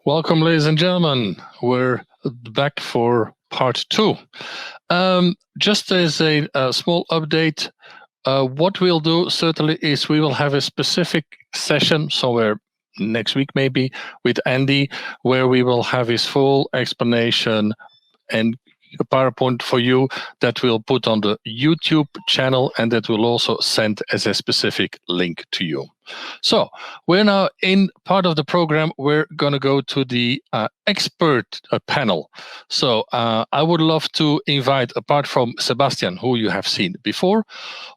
Welcome, ladies and gentlemen. We're back for part 2. Just as a small update, what we'll do certainly is we will have a specific session somewhere next week maybe with Andy, where we will have his full explanation and a PowerPoint for you that we'll put on the YouTube channel, and that will also send as a specific link to you. So we're now in part of the program. We're going to go to the expert panel. So I would love to invite, apart from Sebastian, who you have seen before,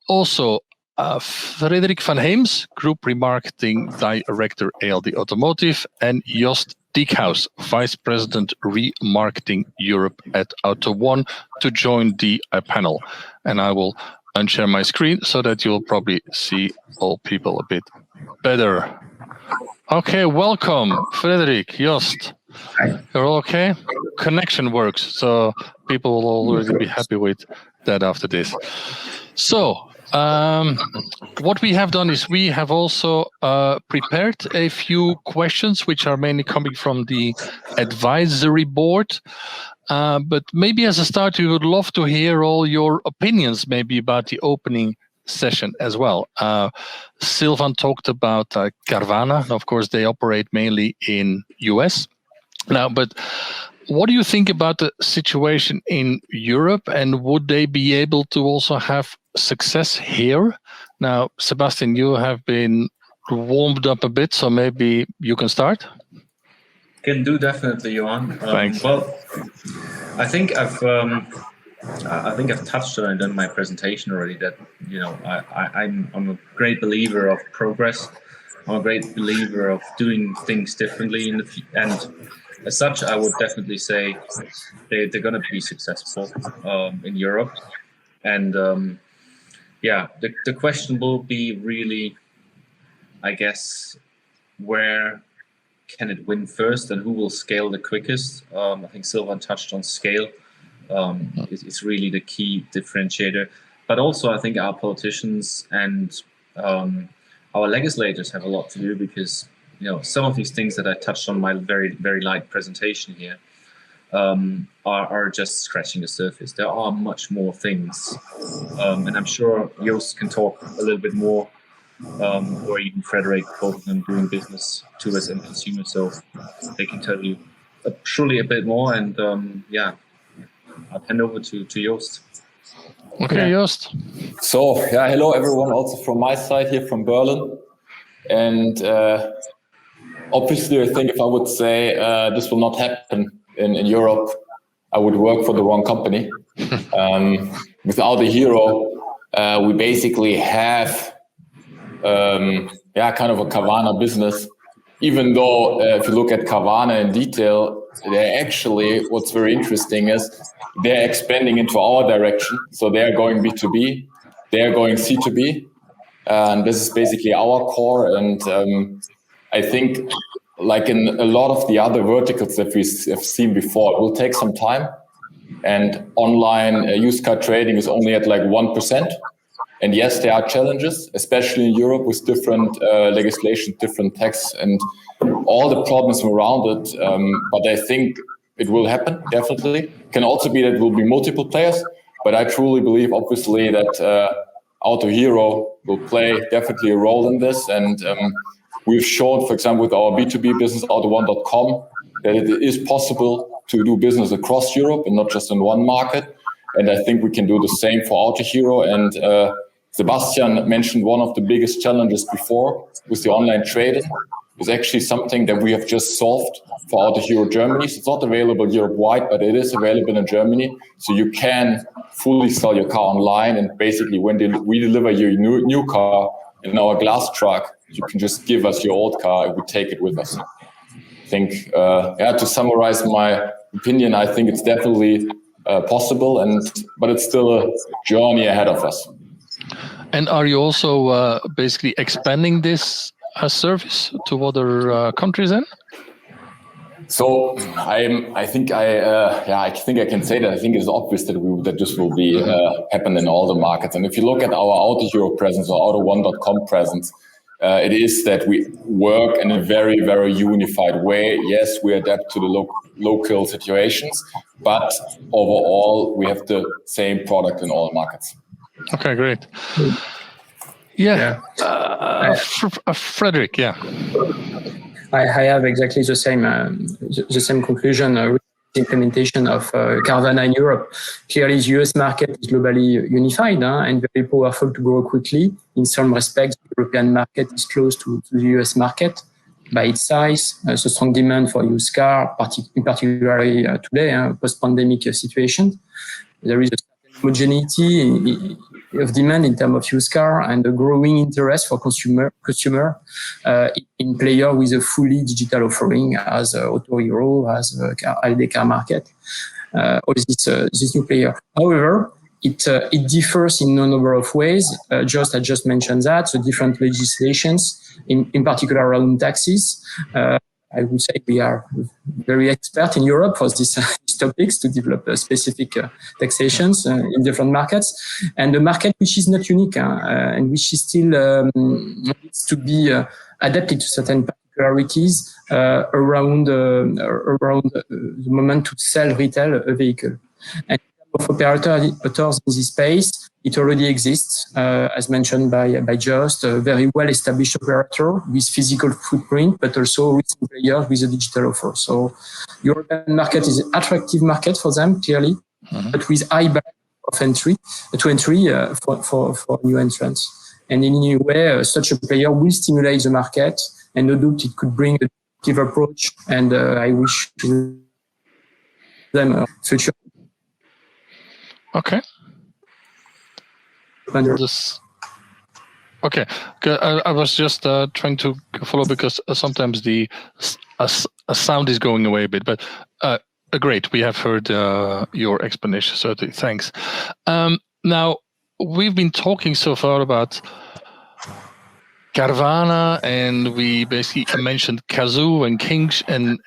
also Frédéric van Heems, Group Remarketing Director, ALD Automotive, and Jost Dieckhaus, Vice President Remarketing Europe at Auto1, to join the panel. And I will unshare my screen so that you'll probably see all people a bit better. Okay, welcome, Frédéric, Jost. You're all okay? Connection works, so people will already be happy with that after this. So, what we have done is we have also prepared a few questions, which are mainly coming from the advisory board. But maybe as a start, we would love to hear all your opinions, maybe about the opening session as well. Silvan talked about Carvana. Of course, they operate mainly in US now, but what do you think about the situation in Europe, and would they be able to also have success here? Now, Sebastian, you have been warmed up a bit, so maybe you can start. Can do, definitely, Johan. Thanks. Well, I think I've touched on it in my presentation already. That I'm a great believer of progress. I'm a great believer of doing things differently and as such, I would definitely say they're going to be successful in Europe. And the question will be really, I guess, where can it win first and who will scale the quickest? I think Silvan touched on scale. It's really the key differentiator. But also, I think our politicians and our legislators have a lot to do, because some of these things that I touched on my very, very light presentation here are just scratching the surface. There are much more things, and I'm sure Jost can talk a little bit more, or even Frédéric, both of them doing business to us and consumers, so they can tell you surely a bit more. And I'll hand over to Jost. Okay, Jost. So hello everyone, also from my side here from Berlin. And obviously, I think if I would say this will not happen in Europe, I would work for the wrong company. With Autohero, we basically have kind of a Carvana business. Even though if you look at Carvana in detail, they're actually, what's very interesting is they're expanding into our direction. So they're going B2B, they're going C2B. And this is basically our core. And I think, like in a lot of the other verticals that we have seen before, it will take some time. And online used car trading is only at like 1%. And yes, there are challenges, especially in Europe with different legislation, different tax, and all the problems around it. But I think it will happen, definitely. Can also be that it will be multiple players. But I truly believe, obviously, that Autohero will play definitely a role in this. And we've shown, for example, with our B2B business, Auto1.com, that it is possible to do business across Europe and not just in one market. And I think we can do the same for Autohero. And Sebastian mentioned one of the biggest challenges before with the online trading is actually something that we have just solved for Autohero Germany. So it's not available Europe-wide, but it is available in Germany. So you can fully sell your car online, and basically when we deliver your new car in our glass truck, you can just give us your old car and we take it with us. I think, to summarize my opinion, I think it's definitely possible, but it's still a journey ahead of us. And are you also basically expanding this service to other countries then? So I think I can say that. I think it's obvious that this will be happen in all the markets. And if you look at our Autohero presence or Auto1.com presence, It is that we work in a very, very unified way. Yes, we adapt to the local situations, but overall, we have the same product in all markets. Okay, great. Yeah. Frédéric, yeah. I have exactly the same conclusion. Implementation of Carvana in Europe. Clearly, the US market is globally unified and very powerful to grow quickly. In some respects, the European market is close to the US market by its size. There's a strong demand for used car, particularly today, post-pandemic situation. There is a homogeneity of demand in terms of used car and a growing interest for consumer in player with a fully digital offering as Auto Hero, as Alde Car Market, or this new player. However, it differs in a number of ways. I just mentioned that, so different legislations, in particular around taxes. I would say we are very expert in Europe for these topics to develop specific taxations in different markets. And the market which is not unique and which is still needs to be adapted to certain particularities around the moment to sell retail a vehicle. And of operators in this space, it already exists, as mentioned by Jost, a very well-established operator with physical footprint, but also recent players with a digital offer. So European market is an attractive market for them, clearly, but with high barrier of entry for new entrants. And in any way, such a player will stimulate the market, and no doubt it could bring a positive approach, and I wish them a future. Okay. Okay. I was just trying to follow because sometimes the sound is going away a bit, but great. We have heard your explanation, so thanks. Now, we've been talking so far about Carvana, and we basically mentioned Cazoo and Kings and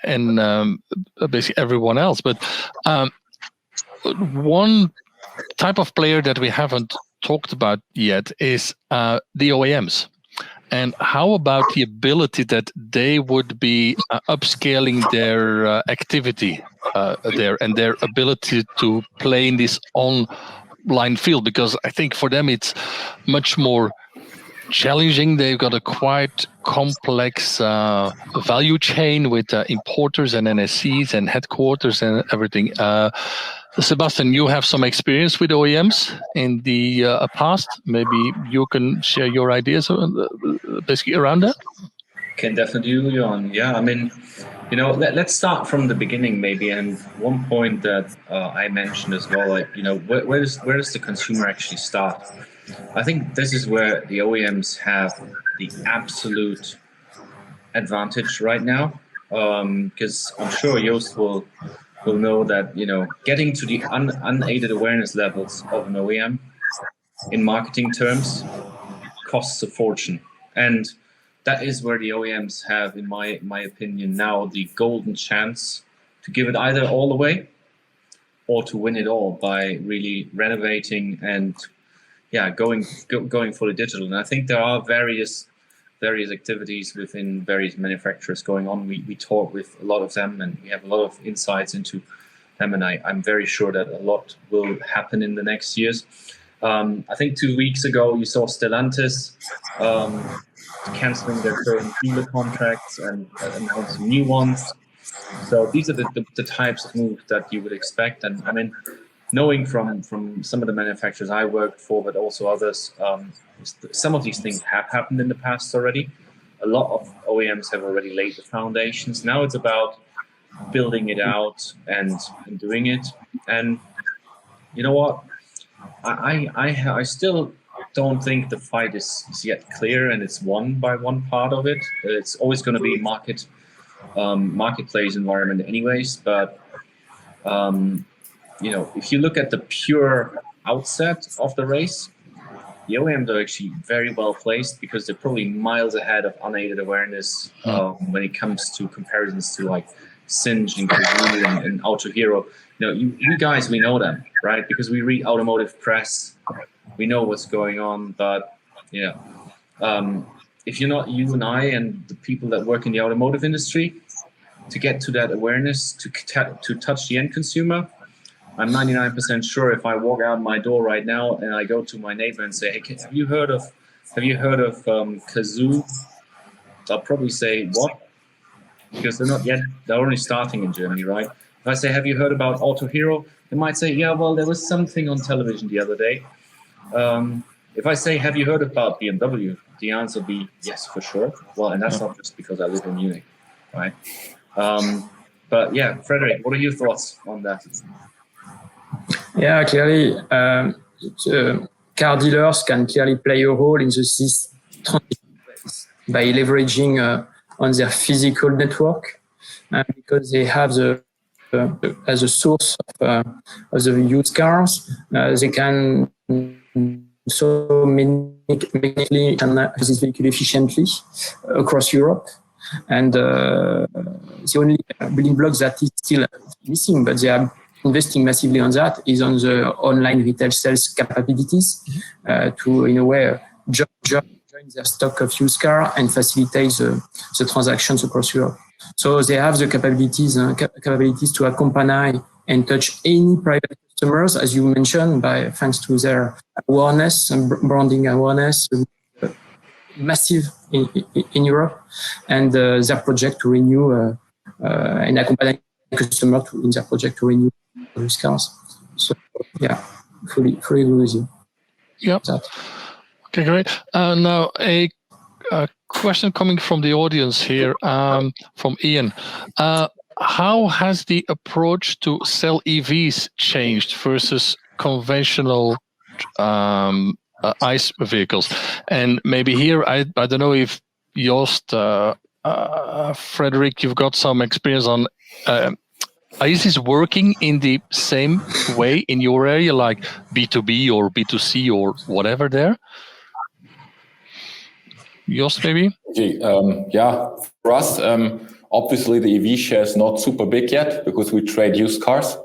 basically everyone else. But one type of player that we haven't talked about yet is the OEMs. And how about the ability that they would be upscaling their activity there and their ability to play in this online field? Because I think for them it's much more challenging. They've got a quite complex value chain with importers and NSCs and headquarters and everything. Sebastian, you have some experience with OEMs in the past. Maybe you can share your ideas basically around that? Can definitely do, Jon. Yeah, I mean, let's start from the beginning maybe. And one point that I mentioned as well, like, where does the consumer actually start? I think this is where the OEMs have the absolute advantage right now, because I'm sure Jost will know that getting to the unaided awareness levels of an OEM in marketing terms costs a fortune, and that is where the OEMs have, in my opinion, now the golden chance to give it either all away or to win it all by really renovating and going fully digital. And I think there are various activities within various manufacturers going on. We talk with a lot of them, and we have a lot of insights into them, and I'm very sure that a lot will happen in the next years. I think 2 weeks ago you saw Stellantis cancelling their current dealer contracts and announcing new ones. So these are the types of moves that you would expect. And I mean, knowing from some of the manufacturers I worked for, but also others, some of these things have happened in the past already. A lot of OEMs have already laid the foundations. Now it's about building it out and doing it. And you know what? I still don't think the fight is yet clear and it's won by one part of it. It's always going to be marketplace environment anyways. But if you look at the pure outset of the race, the OEMs are actually very well placed because they're probably miles ahead of unaided awareness when it comes to comparisons to like Cinch and Cazoo and Auto Hero. You guys, we know them, right? Because we read automotive press, we know what's going on. But if you're not you and I and the people that work in the automotive industry, to get to that awareness, to touch the end consumer, I'm 99% sure if I walk out my door right now and I go to my neighbor and say, hey, have you heard of Kazoo? They'll probably say, what? Because they're not yet, they're only starting in Germany, right? If I say, have you heard about Auto Hero? They might say, yeah, well, there was something on television the other day. If I say, have you heard about BMW? The answer will be, yes, for sure. Well, and that's not just because I live in Munich, right? But yeah, Frédéric, what are your thoughts on that? Yeah, clearly, car dealers can clearly play a role in this transition by leveraging on their physical network, because they have as a source of the used cars, they can so mechanically this vehicle efficiently across Europe. And the only building blocks that is still missing, but they are investing massively on that, is on the online retail sales capabilities to, in a way, join their stock of used car and facilitate the transactions across Europe. So they have the capabilities to accompany and touch any private customers, as you mentioned, thanks to their awareness and branding awareness, massive in Europe, and their project to renew and accompany customer in their project to renew these cars. So yeah, fully agree with you. Yep. Okay, great. Now a question coming from the audience here, from Ian. How has the approach to sell EVs changed versus conventional ICE vehicles? And maybe here, I don't know if Jost, Frédéric, you've got some experience on, is this working in the same way in your area, like B2B or B2C or whatever there? Jost, maybe? Okay, yeah, for us, obviously the EV share is not super big yet because we trade used cars.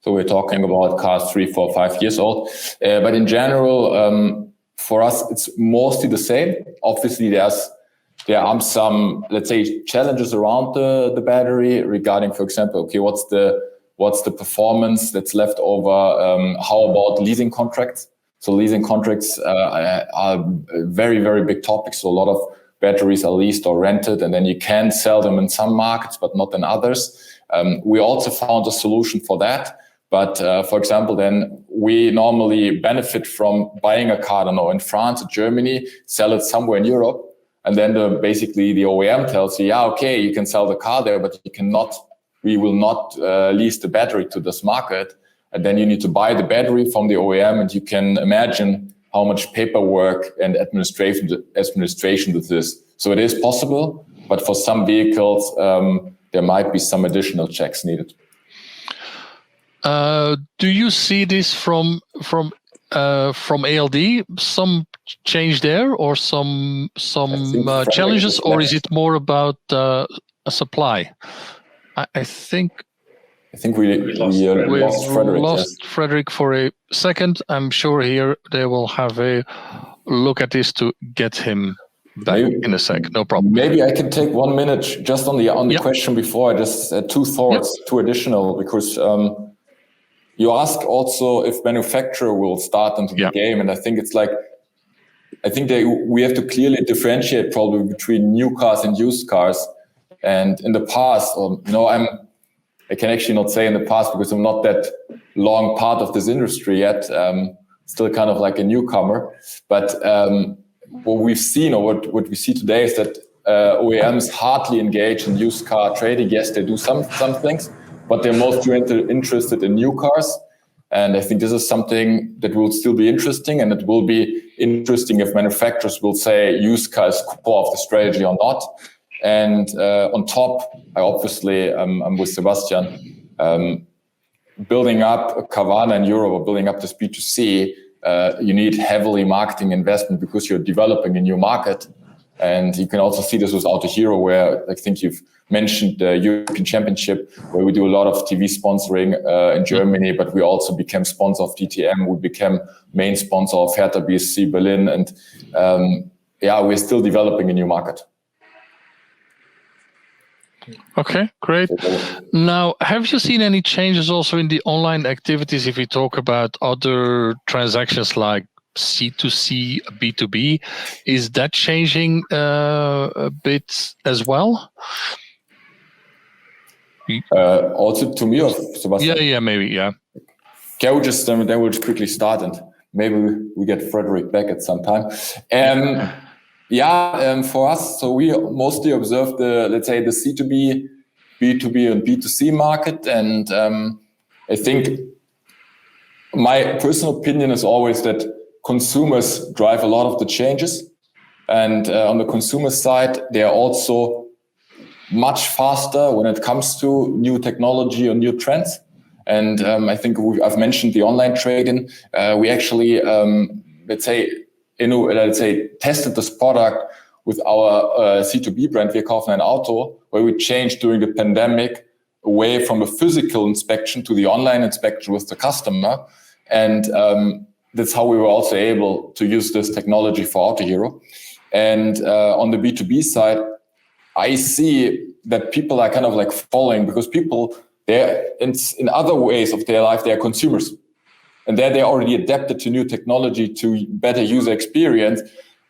So we're talking about cars 3, 4, 5 years old. But in general, for us, it's mostly the same. Obviously, there are some, let's say, challenges around the battery regarding, for example, okay, what's the performance that's left over? How about leasing contracts? So leasing contracts are a very, very big topic. So a lot of batteries are leased or rented, and then you can sell them in some markets, but not in others. We also found a solution for that. But for example, then we normally benefit from buying a car, I don't know, in France or Germany, sell it somewhere in Europe. And then basically the OEM tells you, yeah, okay, you can sell the car there, but we will not lease the battery to this market. And then you need to buy the battery from the OEM, and you can imagine how much paperwork and administration this is. So it is possible, but for some vehicles, there might be some additional checks needed. Do you see this from ALD? Some change there, or some challenges, or is it more about a supply? I think we lost Frédéric. Lost Frédéric for a second. I'm sure here they will have a look at this to get him back in a sec. No problem. Maybe I can take 1 minute just on the question before. I just two thoughts, two additional, because you ask also if manufacturer will start into the game, and I think it's like, we have to clearly differentiate probably between new cars and used cars. And in the past, I can actually not say in the past because I'm not that long part of this industry yet. Still kind of like a newcomer. But what we've seen, or what we see today, is that OEMs hardly engage in used car trading. Yes, they do some things, but they're mostly interested in new cars. And I think this is something that will still be interesting, and it will be interesting if manufacturers will say used car is core of the strategy or not. And on top, I'm with Sebastian, building up a Carvana in Europe or building up this B2C, you need heavily marketing investment because you're developing a new market. And you can also see this with Auto Hero, where I think you've mentioned the European Championship, where we do a lot of TV sponsoring in Germany, but we also became sponsor of DTM. We became main sponsor of Hertha BSC Berlin. And we're still developing a new market. Okay, great. Now, have you seen any changes also in the online activities if we talk about other transactions like C2C, B2B? Is that changing a bit as well? Also to me or Sebastian? Yeah, maybe, yeah. Okay, we'll just then we'll just quickly start and maybe we get Frédéric back at some time. For us, so we mostly observe the, let's say, the C2B, B2B and B2C market. And I think my personal opinion is always that consumers drive a lot of the changes. And on the consumer side, they are also much faster when it comes to new technology or new trends. And I think I've mentioned the online trading. We actually, let's say, tested this product with our C2B brand, Wir kaufen ein Auto, where we changed during the pandemic away from a physical inspection to the online inspection with the customer. And that's how we were also able to use this technology for Autohero. And on the B2B side, I see that people are kind of like following, because people, they're in other ways of their life, they're consumers. And they're already adapted to new technology, to better user experience.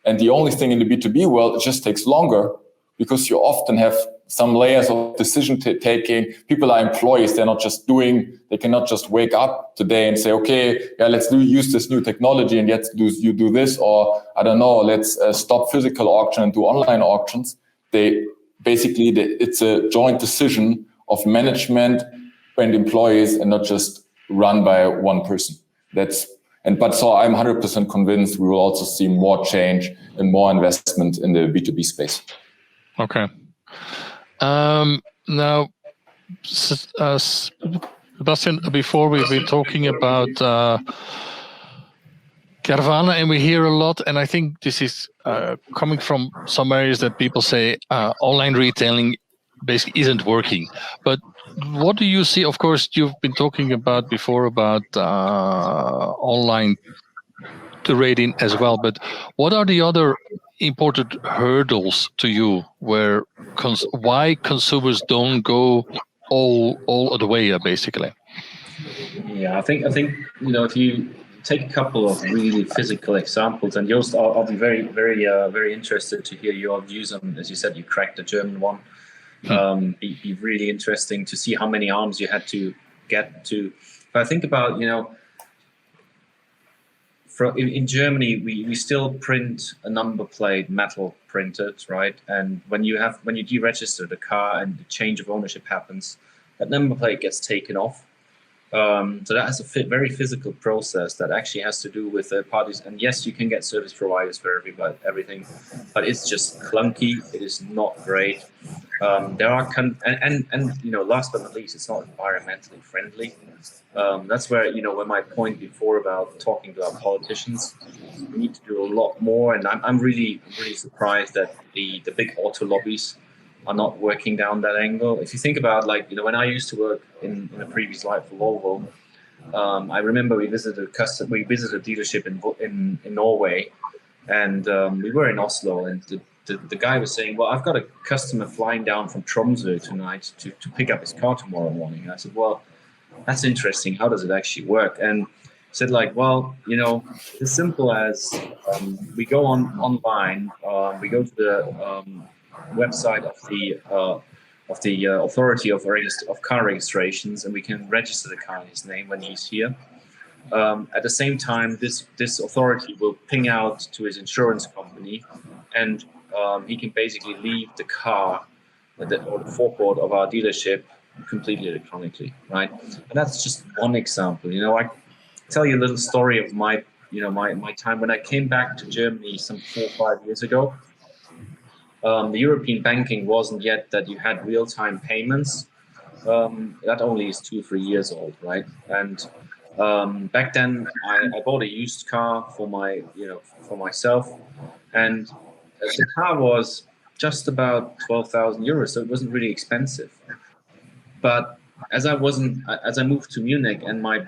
And the only thing in the B2B world, it just takes longer, because you often have some layers of decision taking. People are employees. They cannot just wake up today and say, okay, let's use this new technology and you do this, or I don't know, let's stop physical auction and do online auctions. It's a joint decision of management and employees, and not just run by one person. So I'm 100% convinced we will also see more change and more investment in the B2B space. Okay. Now, Sebastian, before we've been talking about Carvana, and we hear a lot, and I think this is coming from some areas that people say online retailing basically isn't working. But what do you see? Of course, you've been talking about before about online trading as well, but what are the other important hurdles to you where why consumers don't go all the way, basically? Yeah, I think if you take a couple of really physical examples, and Jost, I'll be very interested to hear your views on, as you said, you cracked the German one. Be really interesting to see how many arms you had to get to. But I think about, in Germany, we still print a number plate, metal printed, right? And when you deregister the car and the change of ownership happens, that number plate gets taken off. So that has a very physical process that actually has to do with third parties. And yes, you can get service providers for everything, but it's just clunky. It is not great. There are last but not least, it's not environmentally friendly. That's where where my point before about talking to our politicians, we need to do a lot more. And I'm really surprised that the big auto lobbies are not working down that angle. If you think about, when I used to work in a previous life for Volvo, I remember we visited a dealership in Norway, and we were in Oslo, and the guy was saying, well, I've got a customer flying down from Tromsø tonight to pick up his car tomorrow morning. And I said, well, that's interesting. How does it actually work? And he said, it's as simple as we go online, we go to the website of the authority of car registrations, and we can register the car in his name when he's here. At the same time, this authority will ping out to his insurance company, and he can basically leave the car or the forecourt of our dealership completely electronically, right? And that's just one example. I tell you a little story of my time when I came back to Germany some 4 or 5 years ago. The European banking wasn't yet that you had real-time payments. That only is 2 or 3 years old, right? And back then, I bought a used car for myself, and the car was just about 12,000 euros, so it wasn't really expensive. But as I moved to Munich, and my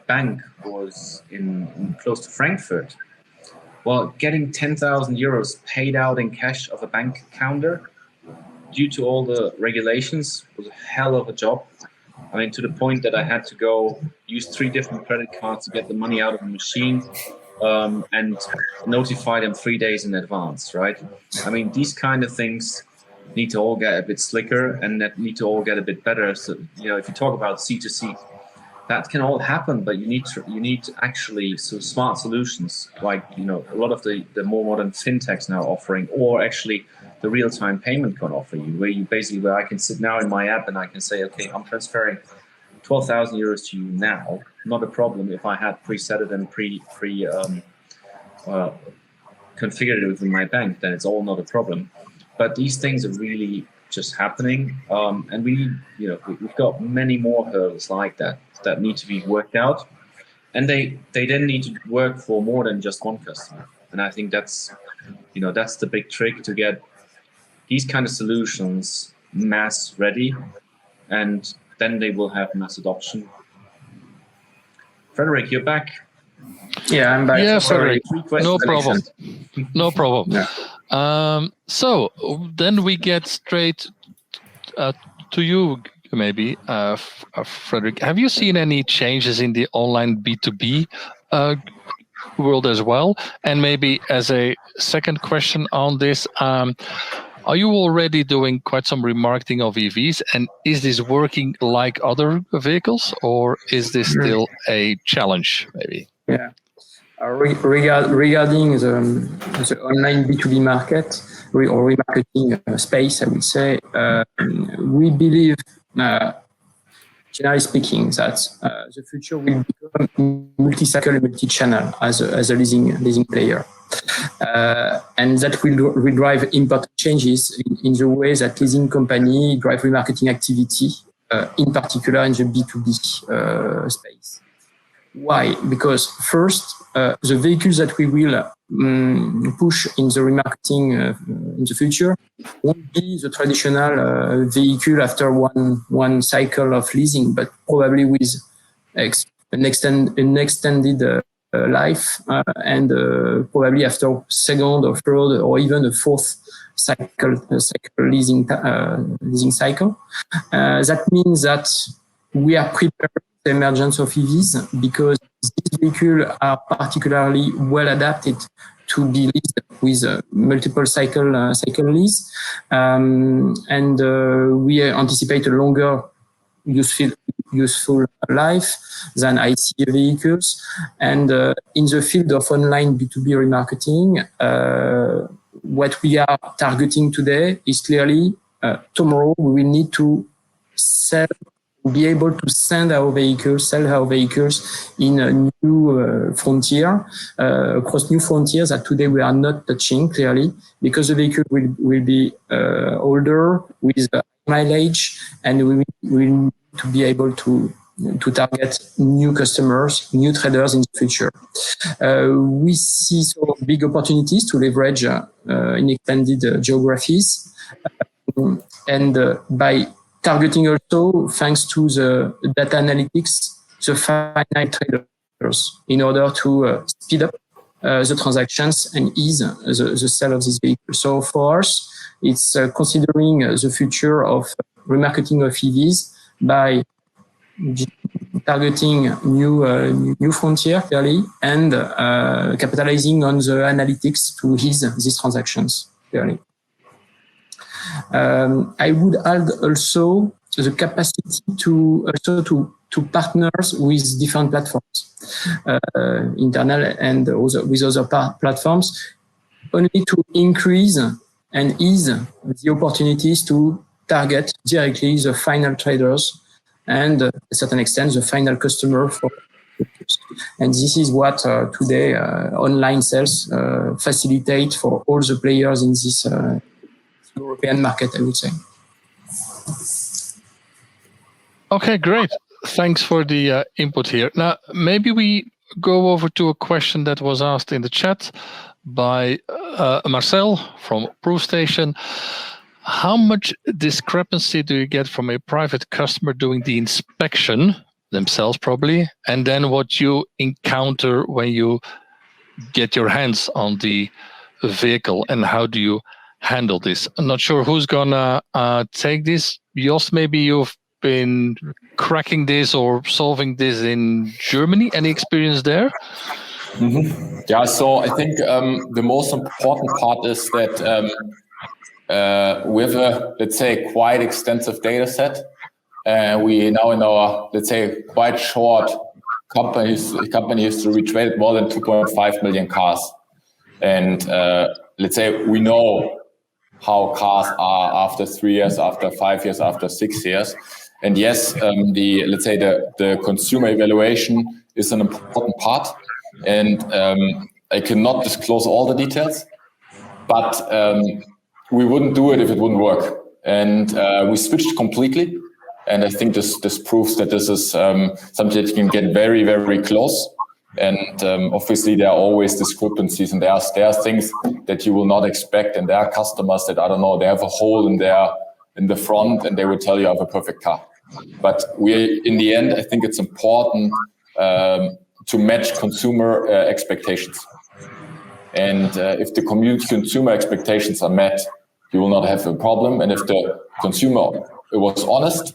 bank was in close to Frankfurt, Well, getting 10,000 euros paid out in cash of a bank counter due to all the regulations was a hell of a job. I mean, to the point that I had to go use 3 different credit cards to get the money out of the machine and notify them 3 days in advance, right? I mean, these kind of things need to all get a bit slicker and that need to all get a bit better. So, you know, if you talk about C2C, that can all happen, but you need actually smart solutions like, you know, a lot of the more modern fintechs now offering, or actually the real-time payment can offer you, where I can sit now in my app and I can say, okay, I'm transferring 12,000 euros to you now. Not a problem if I had preset it and configured it within my bank, then it's all not a problem. But these things are really just happening, and we've got many more hurdles like that need to be worked out, and they then need to work for more than just one customer. And I think that's the big trick, to get these kind of solutions mass ready, and then they will have mass adoption. Frédéric, you're back. Yeah, I'm back. Yeah, Frédéric, no problem. No problem. Yeah. So then we get straight to you, maybe, Frédéric. Have you seen any changes in the online B2B world as well? And maybe as a second question on this, are you already doing quite some remarketing of EVs? And is this working like other vehicles, or is this still a challenge, maybe? Yeah. Regarding the online B2B market or remarketing space, I would say, we believe, generally speaking, that the future will become multi-cycle and multi-channel as a leasing player. And that will drive important changes in the way that leasing company drive remarketing activity, in particular in the B2B space. Why? Because first, the vehicles that we will push in the remarketing in the future won't be the traditional vehicle after one cycle of leasing, but probably with an extended life, and probably after second or third or even a fourth leasing cycle. That means that we are prepared for the emergence of EVs, because these vehicles are particularly well adapted to be leased with multiple cycle lease, and we anticipate a longer useful life than ICE vehicles. And in the field of online B2B remarketing, what we are targeting today is clearly tomorrow we will need to be able to sell our vehicles in a new frontier, across new frontiers that today we are not touching, clearly, because the vehicle will be older, with mileage, and we will need to be able to target new customers, new traders in the future. We see so big opportunities to leverage in expanded geographies, and by targeting also, thanks to the data analytics, the finite traders, in order to speed up the transactions and ease the sale of this vehicle. So for us, it's considering the future of remarketing of EVs by targeting new frontier, clearly, and capitalizing on the analytics to ease these transactions, clearly. I would add also the capacity to partners with different platforms, internal and with other platforms, only to increase and ease the opportunities to target directly the final traders and, to a certain extent, the final customer for. And this is what today online sales facilitate for all the players in this European market, I would say. Okay, great. Thanks for the input here. Now, maybe we go over to a question that was asked in the chat by Marcel from Proof Station. How much discrepancy do you get from a private customer doing the inspection themselves, probably, and then what you encounter when you get your hands on the vehicle, and how do you handle this? I'm not sure who's gonna take this. Jost, maybe you've been cracking this or solving this in Germany. Any experience there? Mm-hmm. Yeah, so I think the most important part is that with a, let's say, quite extensive data set, we now in our, let's say, quite short company history, we traded more than 2.5 million cars. And let's say we know how cars are after 3 years, after 5 years, after 6 years. And yes, let's say the consumer evaluation is an important part. And I cannot disclose all the details, but we wouldn't do it if it wouldn't work. And we switched completely. And I think this proves that this is something that you can get very, very close. And obviously there are always discrepancies, and there are things that you will not expect. And there are customers that, I don't know, they have a hole in the front and they will tell you I have a perfect car. But in the end, I think it's important to match consumer expectations. And if the consumer expectations are met, you will not have a problem. And if the consumer was honest,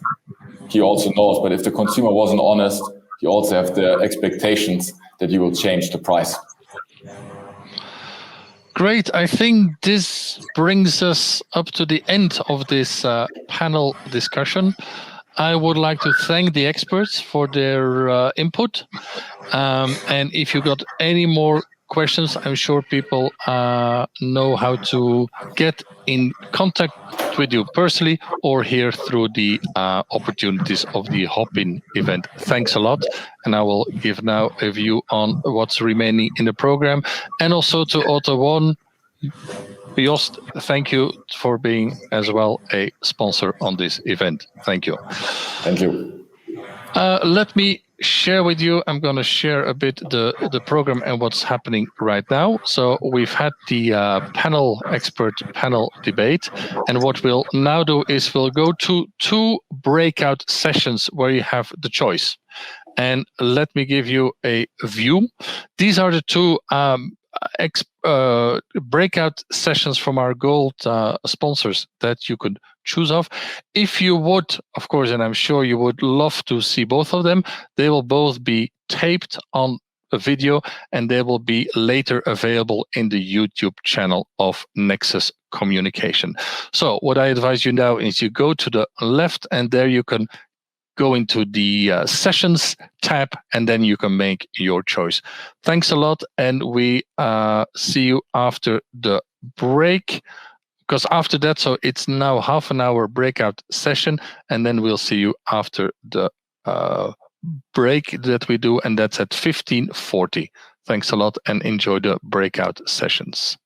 he also knows. But if the consumer wasn't honest, you also have the expectations that you will change the price. Great. I think this brings us up to the end of this panel discussion. I would like to thank the experts for their input. And if you got any more questions, I'm sure people know how to get in contact with you personally or here through the opportunities of the Hop-In event. Thanks a lot. And I will give now a view on what's remaining in the program. And also to Auto1, Jost, thank you for being as well a sponsor on this event. Thank you. Thank you. Let me share with you, I'm going to share a bit the program and what's happening right now. So we've had the expert panel debate, and what we'll now do is we'll go to 2 breakout sessions where you have the choice. And let me give you a view. These are the 2 breakout sessions from our gold sponsors that you could choose of. If you would, of course, and I'm sure you would love to see both of them, they will both be taped on a video, and they will be later available in the YouTube channel of Nexus Communication. So what I advise you now is you go to the left, and there you can go into the sessions tab, and then you can make your choice. Thanks a lot, and we see you after the break, because after that, so it's now half an hour breakout session, and then we'll see you after the break that we do, and that's at 15:40. Thanks a lot, and enjoy the breakout sessions.